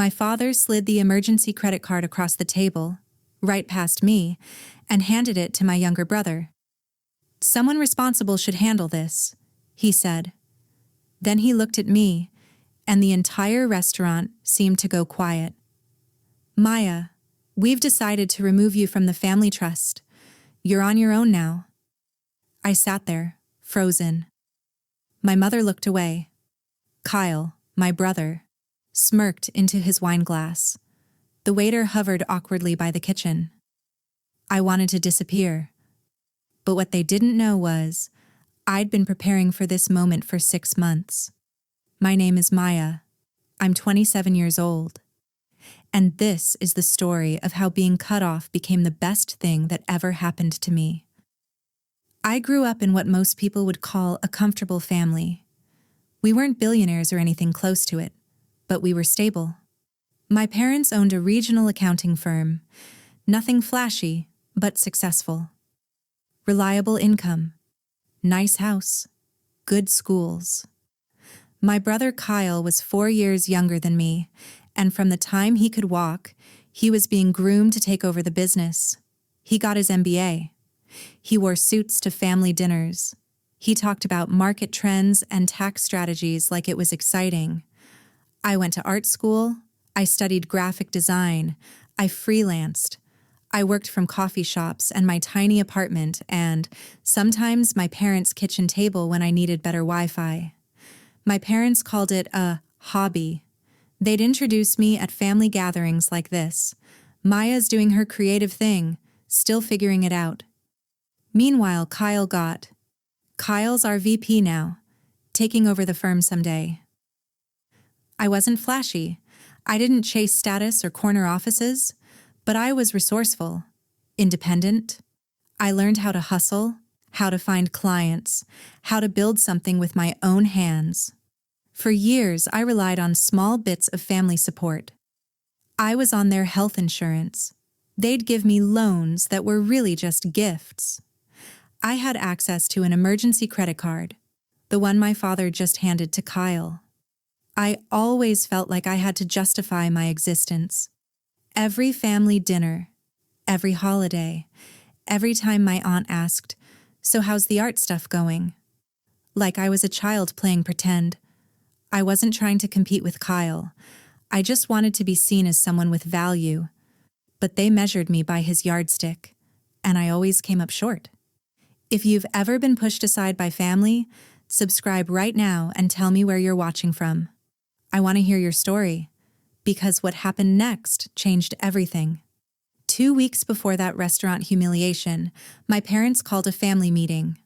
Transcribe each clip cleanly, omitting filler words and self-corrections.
My father slid the emergency credit card across the table, right past me, and handed it to my younger brother. "Someone responsible should handle this," he said. Then he looked at me, and the entire restaurant seemed to go quiet. "Maya, we've decided to remove you from the family trust. You're on your own now." I sat there, frozen. My mother looked away. Kyle, my brother, smirked into his wine glass. The waiter hovered awkwardly by the kitchen. I wanted to disappear. But what they didn't know was, I'd been preparing for this moment for 6 months. My name is Maya. I'm 27 years old. And this is the story of how being cut off became the best thing that ever happened to me. I grew up in what most people would call a comfortable family. We weren't billionaires or anything close to it, but we were stable. My parents owned a regional accounting firm. Nothing flashy, but successful. Reliable income. Nice house. Good schools. My brother Kyle was 4 years younger than me, and from the time he could walk, he was being groomed to take over the business. He got his MBA. He wore suits to family dinners. He talked about market trends and tax strategies like it was exciting. I went to art school. I studied graphic design. I freelanced. I worked from coffee shops and my tiny apartment and sometimes my parents' kitchen table when I needed better Wi-Fi. My parents called it a hobby. They'd introduce me at family gatherings like this. Maya's doing her creative thing, still figuring it out. Meanwhile, Kyle's our VP now, taking over the firm someday. I wasn't flashy. I didn't chase status or corner offices, but I was resourceful, independent. I learned how to hustle, how to find clients, how to build something with my own hands. For years, I relied on small bits of family support. I was on their health insurance. They'd give me loans that were really just gifts. I had access to an emergency credit card, the one my father just handed to Kyle. I always felt like I had to justify my existence. Every family dinner, every holiday, every time my aunt asked, "So how's the art stuff going?" Like I was a child playing pretend. I wasn't trying to compete with Kyle. I just wanted to be seen as someone with value. But they measured me by his yardstick, and I always came up short. If you've ever been pushed aside by family, subscribe right now and tell me where you're watching from. I want to hear your story, because what happened next changed everything. 2 weeks before that restaurant humiliation, my parents called a family meeting.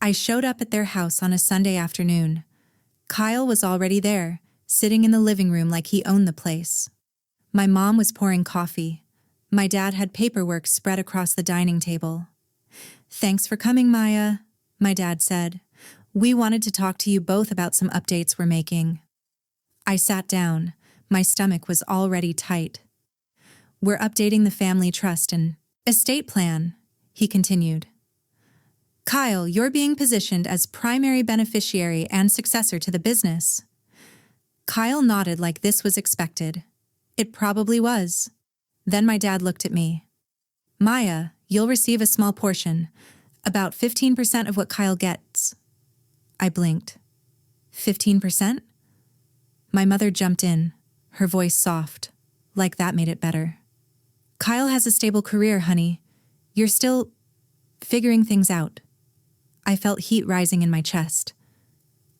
I showed up at their house on a Sunday afternoon. Kyle was already there, sitting in the living room like he owned the place. My mom was pouring coffee. My dad had paperwork spread across the dining table. "Thanks for coming, Maya," my dad said. "We wanted to talk to you both about some updates we're making." I sat down. My stomach was already tight. "We're updating the family trust and estate plan," he continued. "Kyle, you're being positioned as primary beneficiary and successor to the business." Kyle nodded like this was expected. It probably was. Then my dad looked at me. "Maya, you'll receive a small portion, about 15% of what Kyle gets." I blinked. 15%? My mother jumped in, her voice soft, like that made it better. "Kyle has a stable career, honey. You're still figuring things out." I felt heat rising in my chest.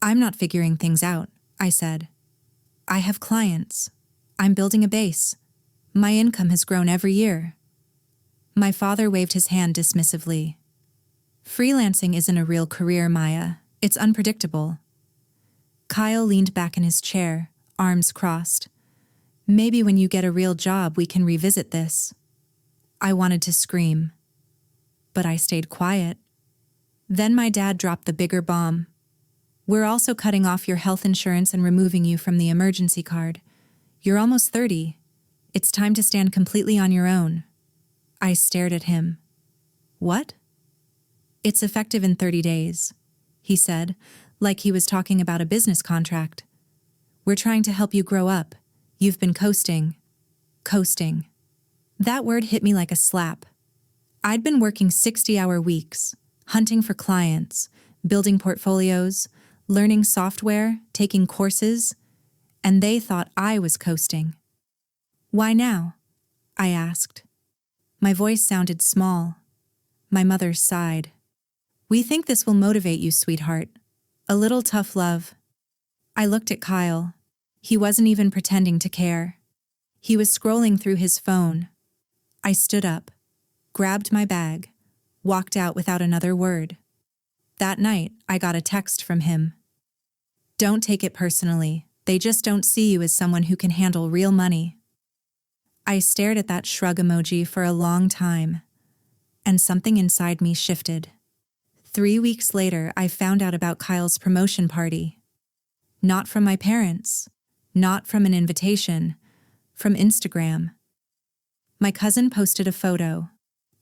"I'm not figuring things out," I said. "I have clients. I'm building a base. My income has grown every year." My father waved his hand dismissively. "Freelancing isn't a real career, Maya. It's unpredictable." Kyle leaned back in his chair, arms crossed. "Maybe when you get a real job, we can revisit this." I wanted to scream, but I stayed quiet. Then my dad dropped the bigger bomb. "We're also cutting off your health insurance and removing you from the emergency card. You're almost 30. It's time to stand completely on your own." I stared at him. "What?" "It's effective in 30 days, he said, like he was talking about a business contract. "We're trying to help you grow up. You've been coasting. Coasting. That word hit me like a slap. I'd been working 60-hour weeks, hunting for clients, building portfolios, learning software, taking courses, and they thought I was coasting. Why now? I asked. My voice sounded small. My mother sighed. We think this will motivate you, sweetheart. A little tough love. I looked at Kyle. He wasn't even pretending to care. He was scrolling through his phone. I stood up, grabbed my bag, walked out without another word. That night, I got a text from him. Don't take it personally. They just don't see you as someone who can handle real money. I stared at that shrug emoji for a long time, and something inside me shifted. 3 weeks later, I found out about Kyle's promotion party. Not from my parents, not from an invitation, from Instagram. My cousin posted a photo.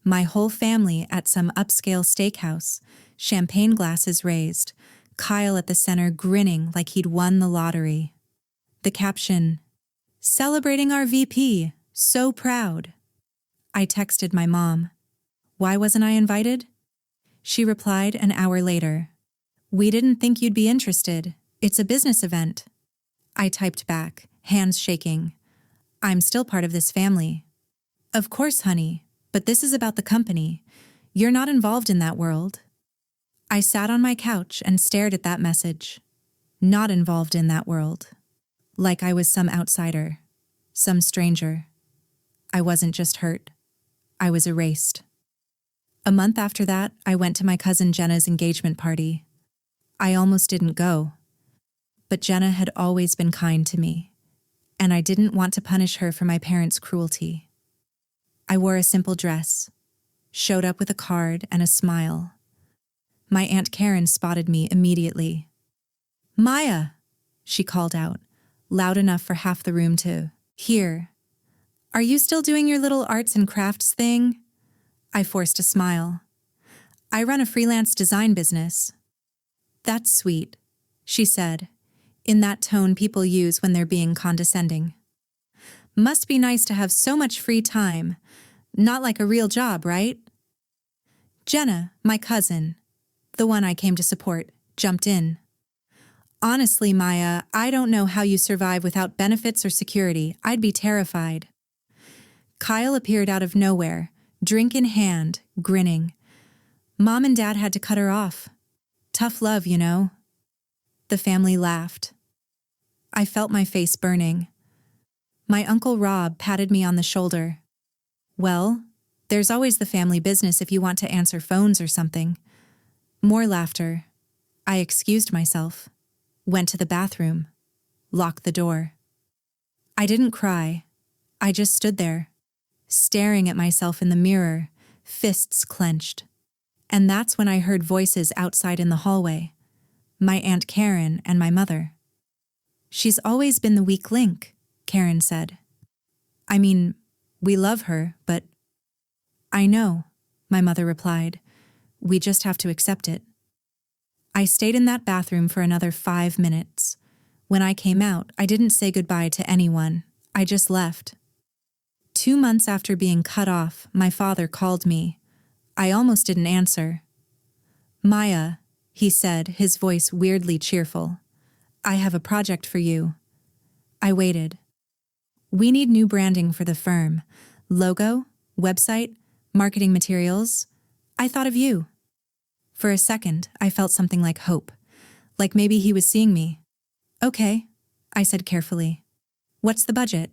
My whole family at some upscale steakhouse, champagne glasses raised, Kyle at the center grinning like he'd won the lottery. The caption, "Celebrating our VP, so proud." I texted my mom. Why wasn't I invited? She replied an hour later. We didn't think you'd be interested. It's a business event. I typed back, hands shaking. I'm still part of this family. Of course, honey, but this is about the company. You're not involved in that world. I sat on my couch and stared at that message. Not involved in that world. Like I was some outsider, some stranger. I wasn't just hurt. I was erased. A month after that, I went to my cousin Jenna's engagement party. I almost didn't go. But Jenna had always been kind to me, and I didn't want to punish her for my parents' cruelty. I wore a simple dress, showed up with a card and a smile. My Aunt Karen spotted me immediately. Maya, she called out, loud enough for half the room to hear. Are you still doing your little arts and crafts thing? I forced a smile. I run a freelance design business. That's sweet, she said, in that tone people use when they're being condescending. Must be nice to have so much free time. Not like a real job, right? Jenna, my cousin, the one I came to support, jumped in. Honestly, Maya, I don't know how you survive without benefits or security. I'd be terrified. Kyle appeared out of nowhere, drink in hand, grinning. Mom and Dad had to cut her off. Tough love, you know. The family laughed. I felt my face burning. My Uncle Rob patted me on the shoulder. Well, there's always the family business if you want to answer phones or something. More laughter. I excused myself, went to the bathroom, locked the door. I didn't cry. I just stood there, staring at myself in the mirror, fists clenched. And that's when I heard voices outside in the hallway. My Aunt Karen and my mother. She's always been the weak link, Karen said. I mean, we love her, but... I know, my mother replied. We just have to accept it. I stayed in that bathroom for another 5 minutes. When I came out, I didn't say goodbye to anyone. I just left. 2 months after being cut off, my father called me. I almost didn't answer. Maya, he said, his voice weirdly cheerful. I have a project for you. I waited. We need new branding for the firm. Logo, website, marketing materials. I thought of you. For a second, I felt something like hope. Like maybe he was seeing me. Okay, I said carefully. What's the budget?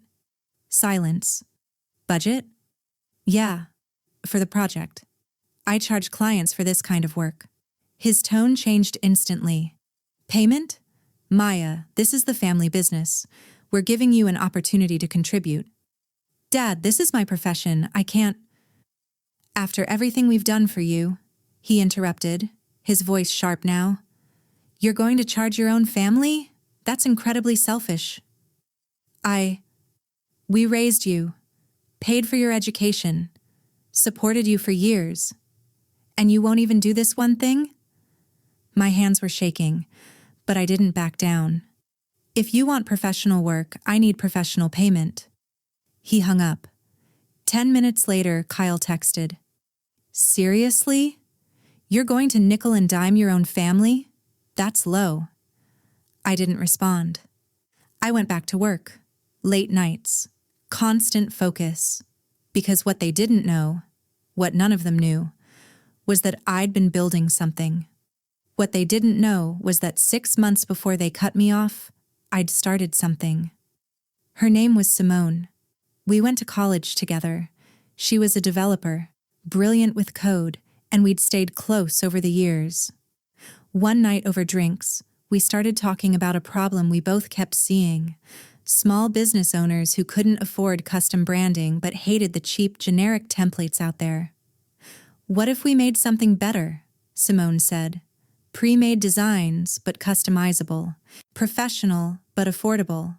Silence. Budget? Yeah, for the project. I charge clients for this kind of work. His tone changed instantly. Payment? Maya, this is the family business. We're giving you an opportunity to contribute. Dad, this is my profession. I can't... After everything we've done for you, he interrupted, his voice sharp now. You're going to charge your own family? That's incredibly selfish. We raised you, paid for your education, supported you for years, and you won't even do this one thing? My hands were shaking, but I didn't back down. If you want professional work, I need professional payment. He hung up. 10 minutes later, Kyle texted, "Seriously? You're going to nickel and dime your own family? That's low." I didn't respond. I went back to work. Late nights. Constant focus. Because what they didn't know, what none of them knew, was that I'd been building something. What they didn't know was that 6 months before they cut me off, I'd started something. Her name was Simone. We went to college together. She was a developer, brilliant with code, and we'd stayed close over the years. One night over drinks, we started talking about a problem we both kept seeing: small business owners who couldn't afford custom branding but hated the cheap, generic templates out there. "What if we made something better?" Simone said. "Pre-made designs, but customizable. Professional, but affordable."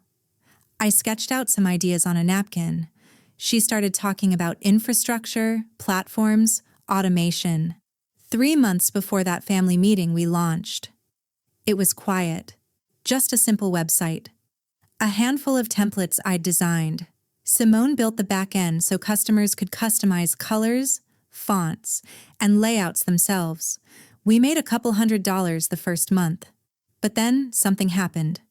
I sketched out some ideas on a napkin. She started talking about infrastructure, platforms, automation. 3 months before that family meeting, we launched. It was quiet. Just a simple website. A handful of templates I'd designed. Simone built the back end so customers could customize colors, fonts, and layouts themselves. We made a couple $100 the first month. But then something happened.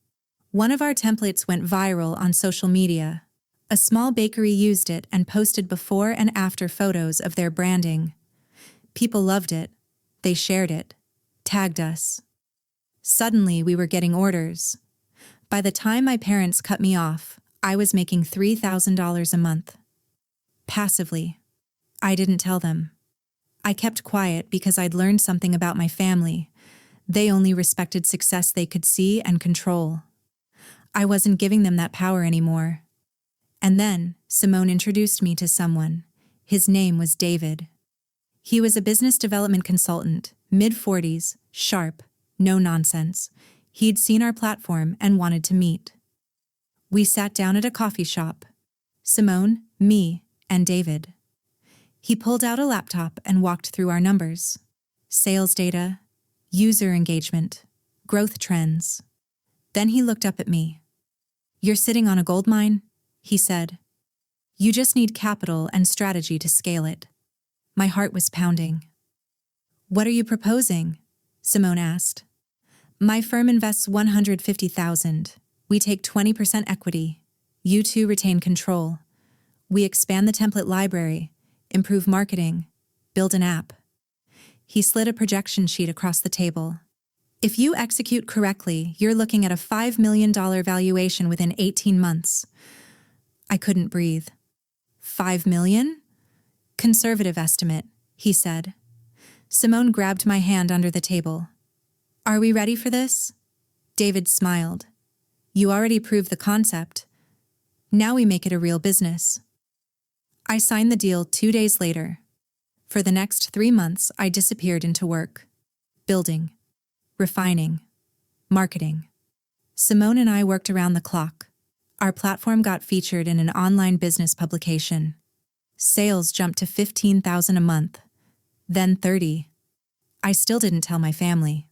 One of our templates went viral on social media. A small bakery used it and posted before and after photos of their branding. People loved it. They shared it. Tagged us. Suddenly, we were getting orders. By the time my parents cut me off, I was making $3,000 a month. Passively. I didn't tell them. I kept quiet because I'd learned something about my family. They only respected success they could see and control. I wasn't giving them that power anymore. And then, Simone introduced me to someone. His name was David. He was a business development consultant, mid-40s, sharp, no nonsense. He'd seen our platform and wanted to meet. We sat down at a coffee shop. Simone, me, and David. He pulled out a laptop and walked through our numbers. Sales data, user engagement, growth trends. Then he looked up at me. "You're sitting on a gold mine," he said. "You just need capital and strategy to scale it." My heart was pounding. "What are you proposing?" Simone asked. "My firm invests $150,000. We take 20% equity. You two retain control. We expand the template library, improve marketing, build an app." He slid a projection sheet across the table. "If you execute correctly, you're looking at a $5 million valuation within 18 months. I couldn't breathe. $5 million? Conservative estimate, he said. Simone grabbed my hand under the table. "Are we ready for this?" David smiled. "You already proved the concept. Now we make it a real business." I signed the deal 2 days later. For the next 3 months, I disappeared into work. Building. Refining. Marketing. Simone and I worked around the clock. Our platform got featured in an online business publication. Sales jumped to $15,000 a month. Then 30. I still didn't tell my family.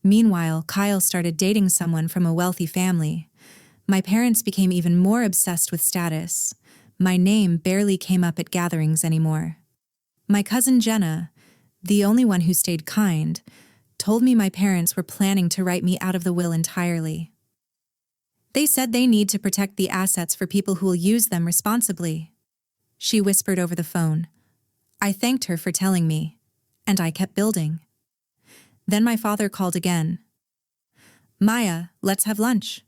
Meanwhile, Kyle started dating someone from a wealthy family. My parents became even more obsessed with status. My name barely came up at gatherings anymore. My cousin Jenna, the only one who stayed kind, told me my parents were planning to write me out of the will entirely. They said they need to protect the assets for people who will use them responsibly. She whispered over the phone. I thanked her for telling me, and I kept building. Then my father called again. "Maya, let's have lunch."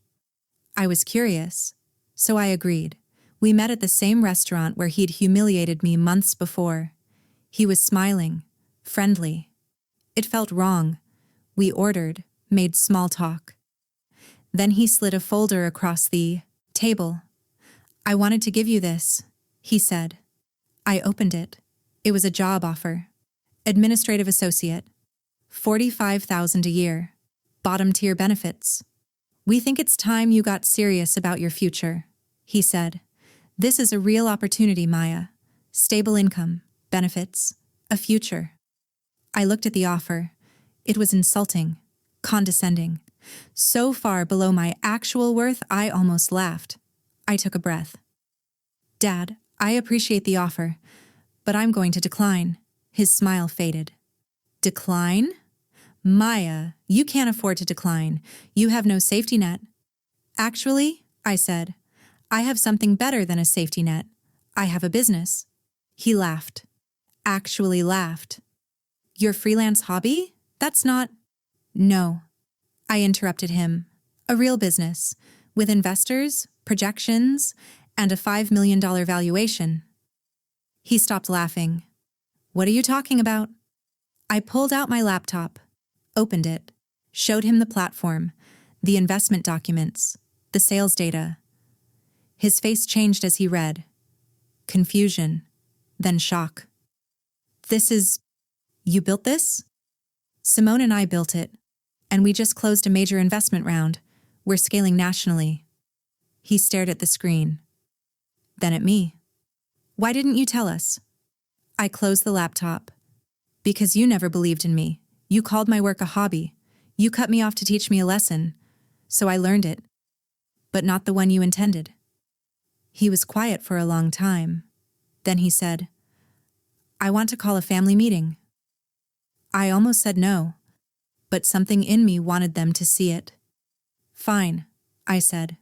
I was curious, so I agreed. We met at the same restaurant where he'd humiliated me months before. He was smiling, friendly. It felt wrong. We ordered, made small talk. Then he slid a folder across the table. "I wanted to give you this," he said. I opened it. It was a job offer. Administrative associate. $45,000 a year. Bottom-tier benefits. "We think it's time you got serious about your future," he said. "This is a real opportunity, Maya. Stable income, benefits, a future." I looked at the offer. It was insulting, condescending. So far below my actual worth, I almost laughed. I took a breath. Dad, I appreciate the offer, but I'm going to decline. His smile faded. Decline? Maya, you can't afford to decline. You have no safety net. Actually, I said, I have something better than a safety net. I have a business. He laughed. Actually laughed. Your freelance hobby? That's not… No. I interrupted him. A real business, with investors, projections, and a $5 million valuation. He stopped laughing. What are you talking about? I pulled out my laptop, opened it, showed him the platform, the investment documents, the sales data. His face changed as he read. Confusion, then shock. You built this? Simone and I built it, and we just closed a major investment round. We're scaling nationally. He stared at the screen, then at me. Why didn't you tell us? I closed the laptop. Because you never believed in me. You called my work a hobby. You cut me off to teach me a lesson. So I learned it. But not the one you intended. He was quiet for a long time. Then he said, I want to call a family meeting. I almost said no, but something in me wanted them to see it. Fine, I said.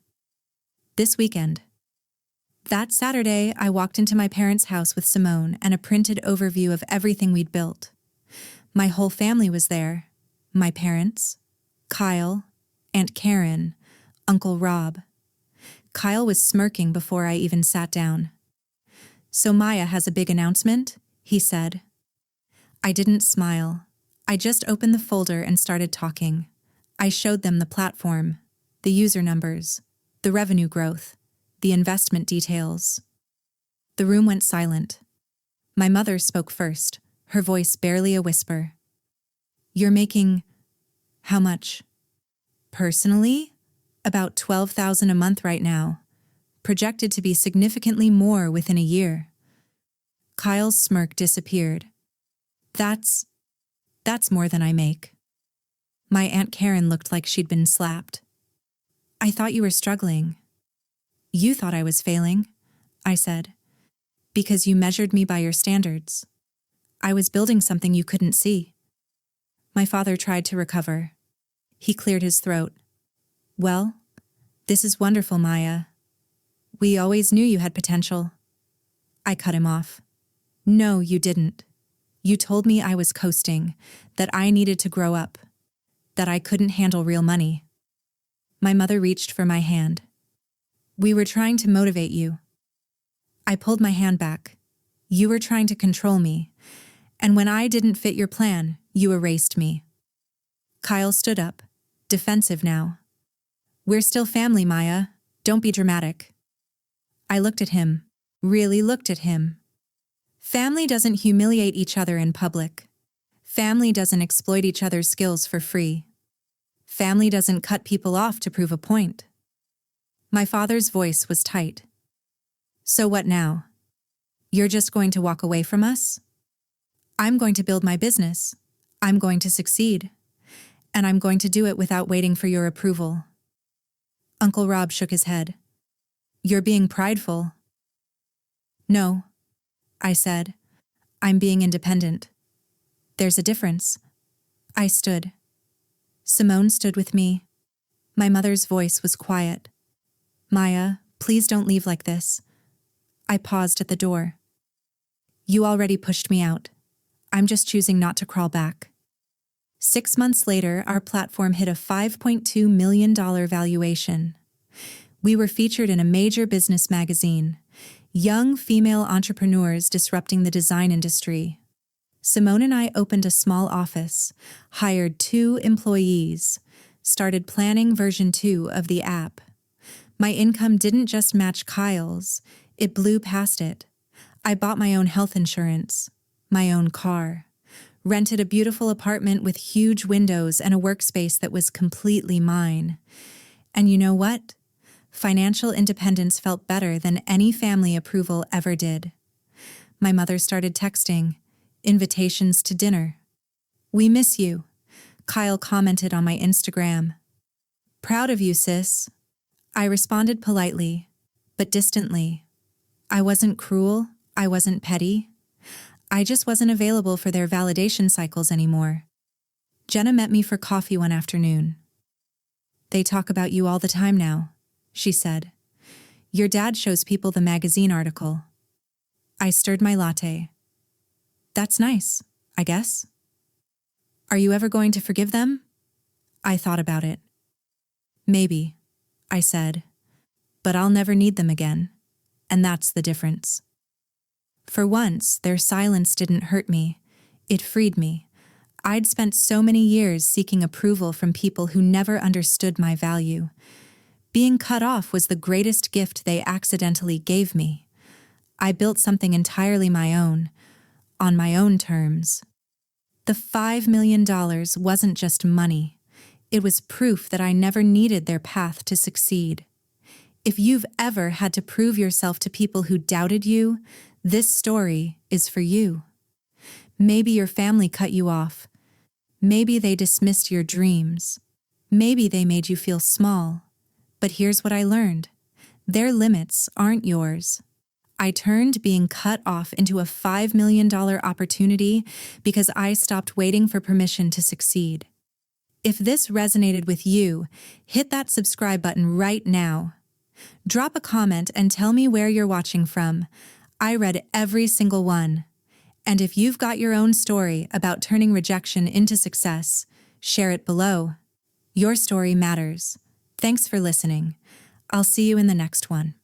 This weekend. That Saturday, I walked into my parents' house with Simone and a printed overview of everything we'd built. My whole family was there. My parents, Kyle, Aunt Karen, Uncle Rob. Kyle was smirking before I even sat down. So Maya has a big announcement, he said. I didn't smile. I just opened the folder and started talking. I showed them the platform, the user numbers, the revenue growth, the investment details. The room went silent. My mother spoke first, her voice barely a whisper. You're making… how much? Personally? About $12,000 a month right now, projected to be significantly more within a year. Kyle's smirk disappeared. That's more than I make. My Aunt Karen looked like she'd been slapped. I thought you were struggling. You thought I was failing, I said, because you measured me by your standards. I was building something you couldn't see. My father tried to recover. He cleared his throat. Well, this is wonderful, Maya. We always knew you had potential. I cut him off. No, you didn't. You told me I was coasting, that I needed to grow up, that I couldn't handle real money. My mother reached for my hand. We were trying to motivate you. I pulled my hand back. You were trying to control me, and when I didn't fit your plan, you erased me. Kyle stood up, defensive now. We're still family, Maya. Don't be dramatic. I looked at him, really looked at him. Family doesn't humiliate each other in public. Family doesn't exploit each other's skills for free. Family doesn't cut people off to prove a point. My father's voice was tight. So what now? You're just going to walk away from us? I'm going to build my business. I'm going to succeed. And I'm going to do it without waiting for your approval. Uncle Rob shook his head. You're being prideful. No, I said. I'm being independent. There's a difference. I stood. Simone stood with me. My mother's voice was quiet. Maya, please don't leave like this. I paused at the door. You already pushed me out. I'm just choosing not to crawl back. 6 months later, our platform hit a $5.2 million valuation. We were featured in a major business magazine, Young Female Entrepreneurs Disrupting the Design Industry. Simone and I opened a small office, hired 2 employees, started planning version 2 of the app. My income didn't just match Kyle's, it blew past it. I bought my own health insurance, my own car, rented a beautiful apartment with huge windows and a workspace that was completely mine. And you know what? Financial independence felt better than any family approval ever did. My mother started texting, invitations to dinner. We miss you, Kyle commented on my Instagram. Proud of you, sis. I responded politely, but distantly. I wasn't cruel, I wasn't petty. I just wasn't available for their validation cycles anymore. Jenna met me for coffee one afternoon. They talk about you all the time now, she said. Your dad shows people the magazine article. I stirred my latte. That's nice, I guess. Are you ever going to forgive them? I thought about it. Maybe, I said, but I'll never need them again, and that's the difference. For once, their silence didn't hurt me. It freed me. I'd spent so many years seeking approval from people who never understood my value. Being cut off was the greatest gift they accidentally gave me. I built something entirely my own, on my own terms. The $5 million wasn't just money. It was proof that I never needed their path to succeed. If you've ever had to prove yourself to people who doubted you, this story is for you. Maybe your family cut you off. Maybe they dismissed your dreams. Maybe they made you feel small. But here's what I learned. Their limits aren't yours. I turned being cut off into a $5 million opportunity because I stopped waiting for permission to succeed. If this resonated with you, hit that subscribe button right now. Drop a comment and tell me where you're watching from. I read every single one. And if you've got your own story about turning rejection into success, share it below. Your story matters. Thanks for listening. I'll see you in the next one.